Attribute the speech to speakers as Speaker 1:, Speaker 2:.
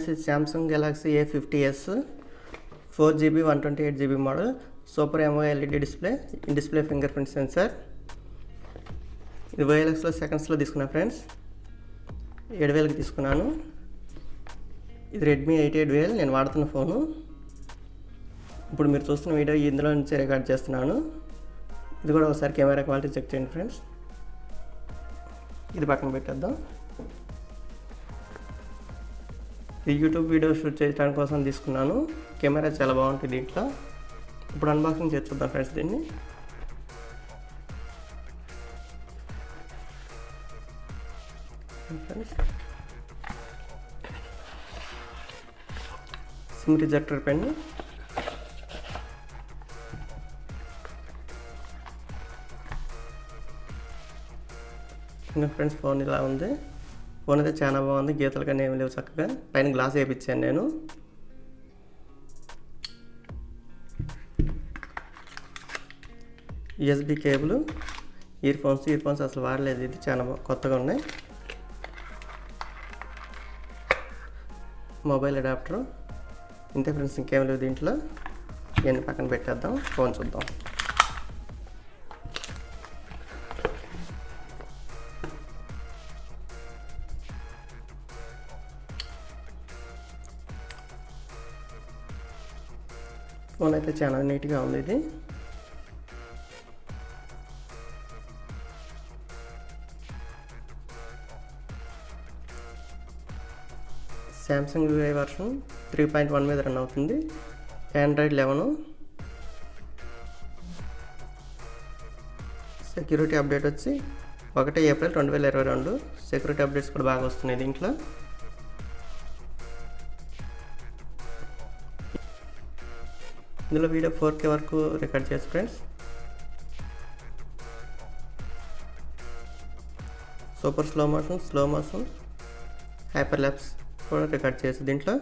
Speaker 1: Friends, ఇది Samsung Galaxy A50s 4GB 128GB model, super AMOLED display finger print censor. ఇది వైఎల్ఎక్స్లో సెకండ్స్లో తీసుకున్నా friends, 7000కి తీసుకున్నాను. ఇది రెడ్మీ 88 నేను వాడుతున్న ఫోను. ఇప్పుడు మీరు చూస్తున్న వీడియో ఇందులో నుంచి రికార్డ్ చేస్తున్నాను. ఇది కూడా ఒకసారి కెమెరా క్వాలిటీ చెక్ చేయండి ఫ్రెండ్స్. ఇది పక్కన పెట్టేద్దాం. ఈ యూట్యూబ్ వీడియో షూట్ చేయడానికి కోసం తీసుకున్నాను. కెమెరా చాలా బాగుంటుంది దీంట్లో. ఇప్పుడు అన్బాక్సింగ్ చేసి చూద్దాం ఫ్రెండ్స్ దీన్ని. సిమ్ రిజెక్టర్ పెన్, ఇంకా ఫ్రెండ్స్ ఫోన్ ఇలా ఉంది. ఫోన్ అయితే చాలా బాగుంది, గీతలు కానీ ఏమి లేవు, చక్కగా పైన గ్లాస్ వేయించాను నేను. USB కేబుల్, ఇయర్ ఫోన్స్ అసలు వాడలేదు, ఇది చాలా కొత్తగా ఉన్నాయి. మొబైల్ అడాప్టర్, ఇంతే ఫ్రెండ్స్, ఇంకేం లేవు దీంట్లో. ఇవన్నీ పక్కన పెట్టేద్దాం, ఫోన్ చూద్దాం. ఫోన్ అయితే చాలా నీట్గా ఉంది. ఇది సామ్సంగ్ UI వర్షన్ 3.1 మీద రన్ అవుతుంది. Android 11. సెక్యూరిటీ అప్డేట్ వచ్చి 1 ఏప్రిల్ 2022. సెక్యూరిటీ అప్డేట్స్ కూడా బాగా వస్తున్నాయి దీంట్లో. ఇందులో వీడియో 4K వరకు రికార్డ్ చేసి friends. Super slow motion, hyperlapse కూడా రికార్డ్ చేసి దీంట్లో.